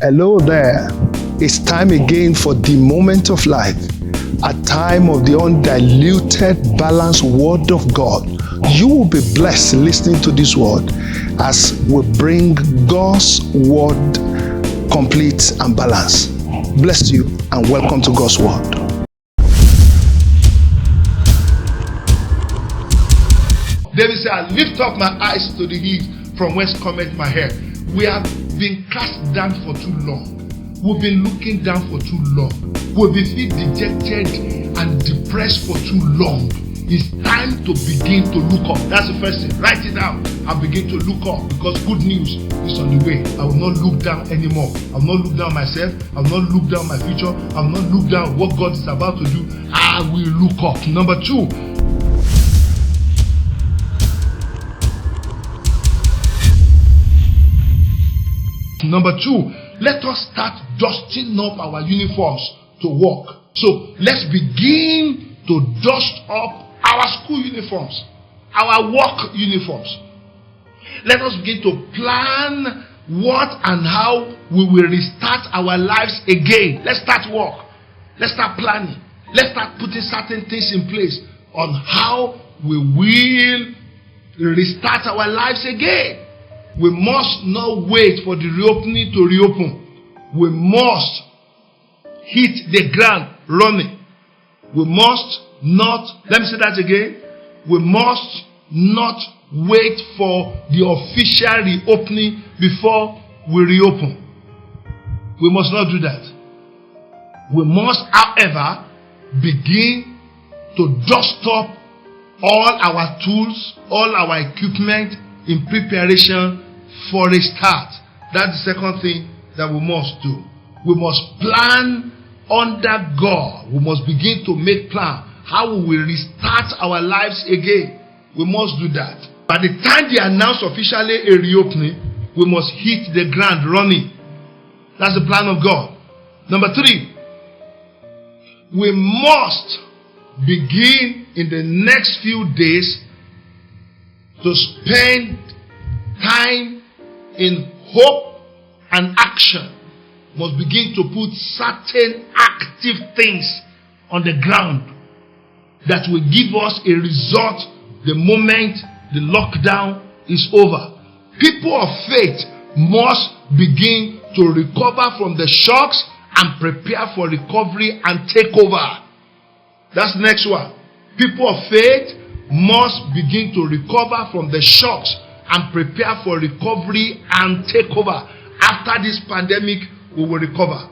Hello there. It's time again for the moment of life, a time of the undiluted, balanced Word of God. You will be blessed listening to this word as we bring God's Word complete and balanced. Bless you and welcome to God's Word. David said, I lift up my eyes to the hills from whence cometh my help. We have been cast down for too long. We've been looking down for too long. We've been feeling dejected and depressed for too long. It's time to begin to look up. That's the first thing. Write it down and begin to look up, because good news is on the way. I will not look down anymore. I will not look down myself. I will not look down my future. I will not look down what God is about to do. I will look up. Number two, let us start dusting up our uniforms to work. So let's begin to dust up our school uniforms, our work uniforms. Let us begin to plan what and how we will restart our lives again. Let's start work. Let's start planning. Let's start putting certain things in place on how we will restart our lives again. We must not wait for the reopening to reopen. We must hit the ground running. We must not, let me say that again. We must not wait for the official reopening before we reopen. We must not do that. We must, however, begin to dust up all our tools, all our equipment in preparation for a start. That's the second thing that we must do. We must plan under God. We must begin to make plans how we will restart our lives again. We must do that. By the time they announce officially a reopening, we must hit the ground running. That's the plan of God. Number three, we must begin in the next few days to spend time in hope and action. Must begin to put certain active things on the ground that will give us a result the moment the lockdown is over. People of faith must begin to recover from the shocks and prepare for recovery and takeover. That's the next one. People of faith must begin to recover from the shocks and prepare for recovery and takeover. After this pandemic, we will recover.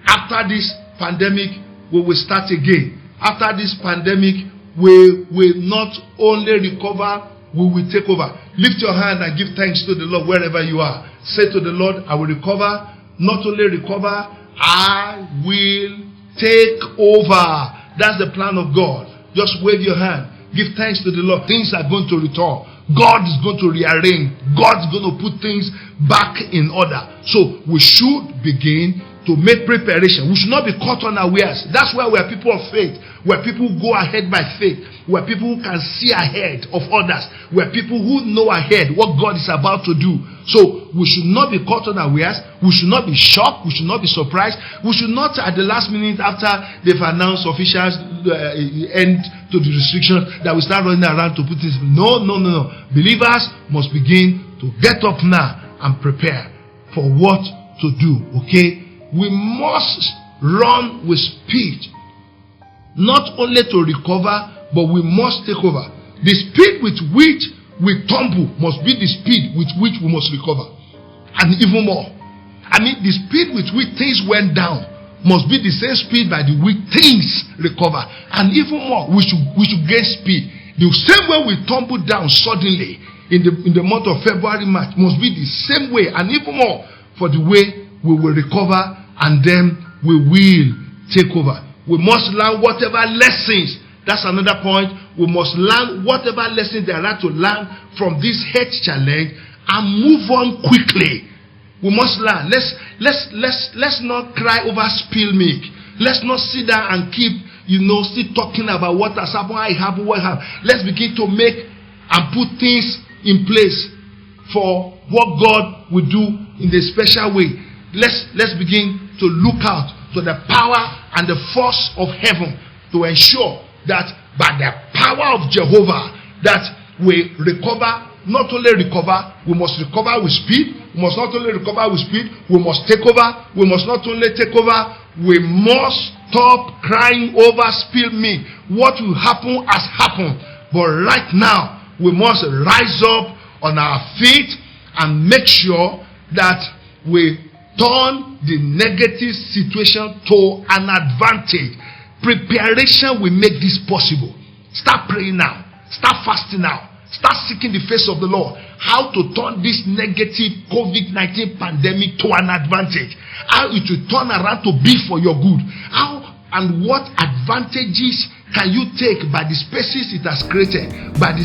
After this pandemic, we will start again. After this pandemic, we will not only recover, we will take over. Lift your hand and give thanks to the Lord wherever you are. Say to the Lord, I will recover. Not only recover, I will take over. That's the plan of God. Just wave your hand. Give thanks to the Lord. Things are going to return. God is going to rearrange. God is going to put things back in order. So we should begin to make preparation. We should not be caught unawares. That's why we are people of faith. We are people who go ahead by faith. We are people who can see ahead of others. We are people who know ahead what God is about to do. So we should not be caught unawares. We should not be shocked. We should not be surprised. We should not at the last minute after they've announced officials end to the restrictions that we start running around to put this. No. Believers must begin to get up now and prepare for what to do. Okay? We must run with speed. Not only to recover, but we must take over. The speed with which we tumble must be the speed with which we must recover. And even more. The speed with which things went down must be the same speed by the which things recover. And even more, we should gain speed. The same way we tumble down suddenly in the month of February, March must be the same way and even more for the way we will recover, and then we will take over. We must learn whatever lessons. That's another point. We must learn whatever lessons there are to learn from this health challenge and move on quickly. We must learn. Let's not cry over spilled milk. Let's not sit down and keep, still talking about what has happened, what happened. Let's begin to make and put things in place for what God will do in a special way. let's begin to look out to the power and the force of heaven to ensure that by the power of Jehovah that we recover. Not only recover, we must recover with speed. We must not only recover with speed, we must take over. We must not only take over, we must stop crying over spill milk. What will happen has happened. But right now, we must rise up on our feet and make sure that we turn the negative situation to an advantage. Preparation will make this possible. Start praying now. Start fasting now. Start seeking the face of the Lord. How to turn this negative COVID-19 pandemic to an advantage. How it will turn around to be for your good. How and what advantages can you take by the spaces it has created, by the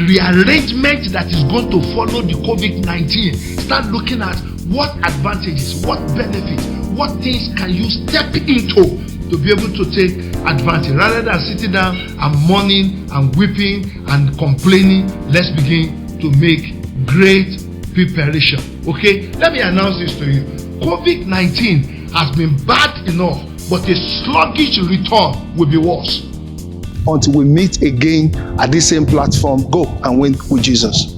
rearrangement that is going to follow the COVID-19. Start looking at what advantages, what benefits, what things can you step into to be able to take advantage. Rather than sitting down and mourning and weeping and complaining, let's begin to make great preparation. Okay, let me announce this to you. COVID-19 has been bad enough, but a sluggish return will be worse. Until we meet again at this same platform, go and win with Jesus.